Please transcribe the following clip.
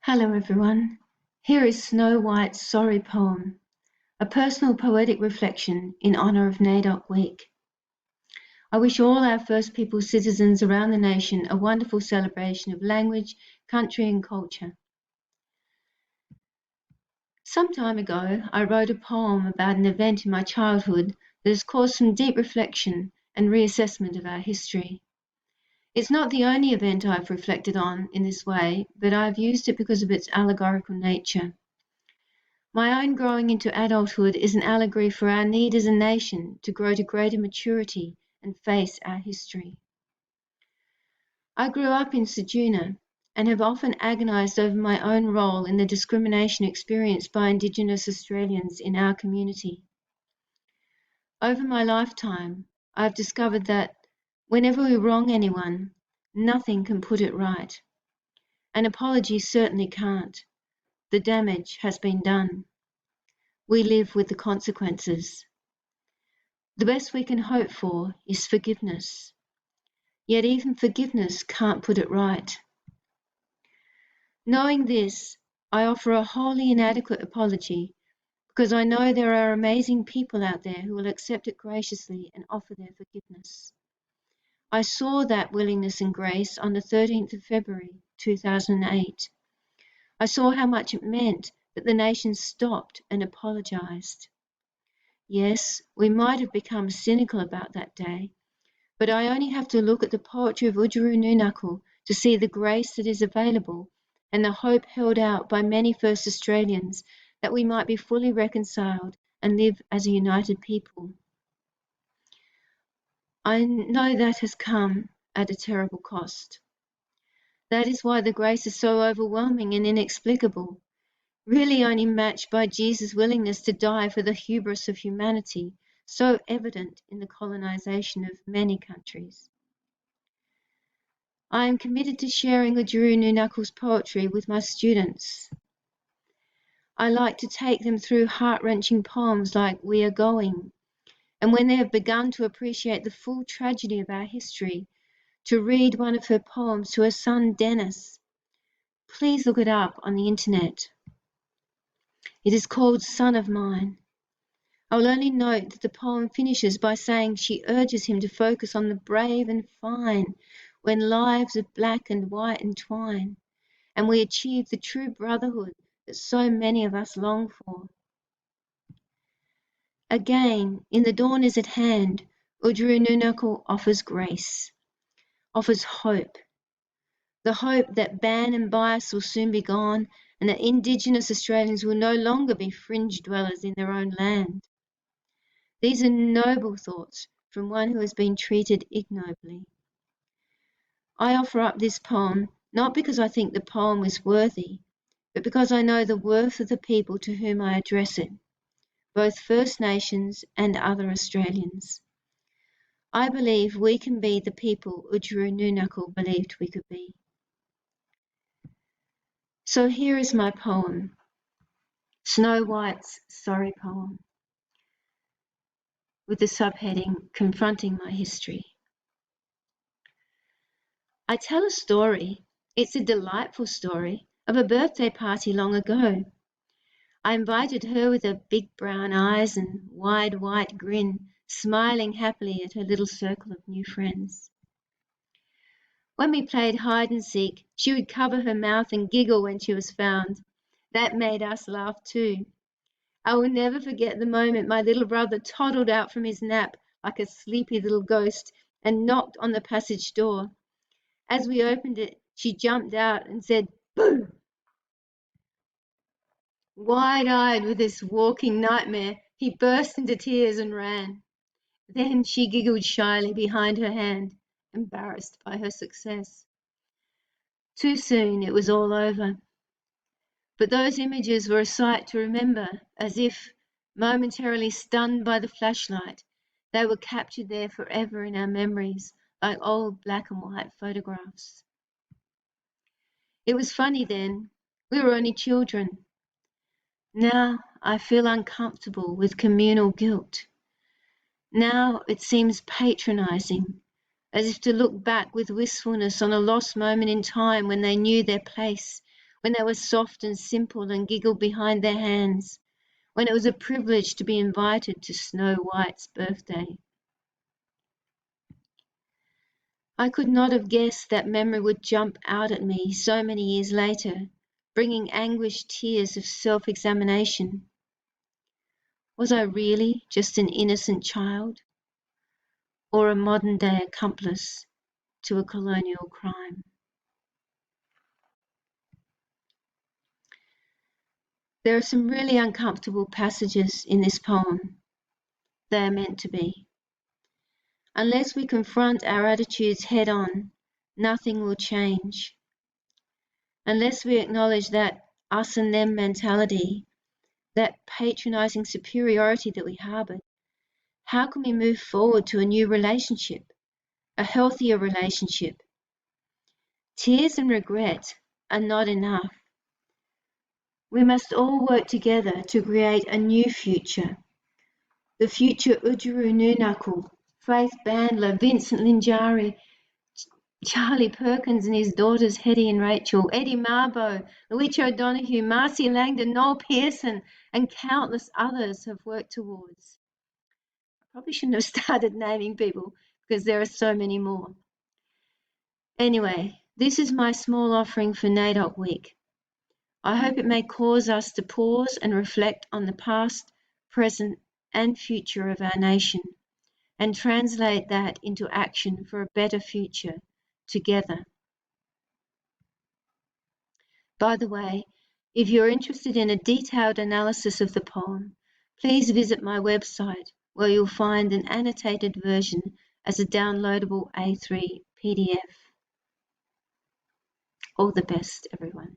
Hello everyone. Here is Snow White's Sorry poem, a personal poetic reflection in honour of NAIDOC Week. I wish all our First Peoples citizens around the nation a wonderful celebration of language, country and culture. Some time ago, I wrote a poem about an event in my childhood that has caused some deep reflection and reassessment of our history. It's not the only event I've reflected on in this way, but I've used it because of its allegorical nature. My own growing into adulthood is an allegory for our need as a nation to grow to greater maturity and face our history. I grew up in Ceduna and have often agonised over my own role in the discrimination experienced by Indigenous Australians in our community. Over my lifetime, I have discovered that whenever we wrong anyone, nothing can put it right. An apology certainly can't. The damage has been done. We live with the consequences. The best we can hope for is forgiveness. Yet even forgiveness can't put it right. Knowing this, I offer a wholly inadequate apology because I know there are amazing people out there who will accept it graciously and offer their forgiveness. I saw that willingness and grace on the 13th of February 2008. I saw how much it meant that the nation stopped and apologised. Yes, we might have become cynical about that day, but I only have to look at the poetry of Udjuru Nunaku to see the grace that is available and the hope held out by many First Australians that we might be fully reconciled and live as a united people. I know that has come at a terrible cost. That is why the grace is so overwhelming and inexplicable, really only matched by Jesus' willingness to die for the hubris of humanity, so evident in the colonization of many countries. I am committed to sharing Udjuru Nunaku's poetry with my students. I like to take them through heart-wrenching poems like We Are Going, and when they have begun to appreciate the full tragedy of our history, to read one of her poems to her son Dennis. Please look it up on the internet. It is called Son of Mine. I will only note that the poem finishes by saying she urges him to focus on the brave and fine when lives of black and white entwine, and we achieve the true brotherhood that so many of us long for. Again, in The Dawn is at Hand, Udjuru Nunaku offers grace, offers hope. The hope that ban and bias will soon be gone and that Indigenous Australians will no longer be fringe dwellers in their own land. These are noble thoughts from one who has been treated ignobly. I offer up this poem not because I think the poem is worthy, but because I know the worth of the people to whom I address it, both First Nations and other Australians. I believe we can be the people Udjuru Nunaku believed we could be. So here is my poem, Snow White's Sorry poem, with the subheading Confronting My History. I tell a story, it's a delightful story, of a birthday party long ago. I invited her with her big brown eyes and wide white grin, smiling happily at her little circle of new friends. When we played hide and seek, she would cover her mouth and giggle when she was found. That made us laugh too. I will never forget the moment my little brother toddled out from his nap like a sleepy little ghost and knocked on the passage door. As we opened it, she jumped out and said, "Boo!" Wide-eyed with this walking nightmare, he burst into tears and ran. Then she giggled shyly behind her hand, embarrassed by her success. Too soon it was all over. But those images were a sight to remember, as if, momentarily stunned by the flashlight, they were captured there forever in our memories, like old black and white photographs. It was funny then. We were only children. Now I feel uncomfortable with communal guilt. Now it seems patronizing, as if to look back with wistfulness on a lost moment in time when they knew their place, when they were soft and simple and giggled behind their hands, when it was a privilege to be invited to Snow White's birthday. I could not have guessed that memory would jump out at me so many years later, bringing anguished tears of self-examination. Was I really just an innocent child, or a modern-day accomplice to a colonial crime? There are some really uncomfortable passages in this poem. They are meant to be. Unless we confront our attitudes head-on, nothing will change. Unless we acknowledge that us and them mentality, that patronizing superiority that we harbored, how can we move forward to a new relationship, a healthier relationship? Tears and regret are not enough. We must all work together to create a new future. The future Ujuru Nunaku, Faith Bandler, Vincent Linjari, Charlie Perkins and his daughters Hetty and Rachel, Eddie Marbo, Louise O'Donoghue, Marcy Langdon, Noel Pearson, and countless others have worked towards. I probably shouldn't have started naming people because there are so many more. Anyway, this is my small offering for NAIDOC Week. I hope it may cause us to pause and reflect on the past, present, and future of our nation, and translate that into action for a better future together. By the way, if you're interested in a detailed analysis of the poem, please visit my website where you'll find an annotated version as a downloadable A3 PDF. All the best, everyone.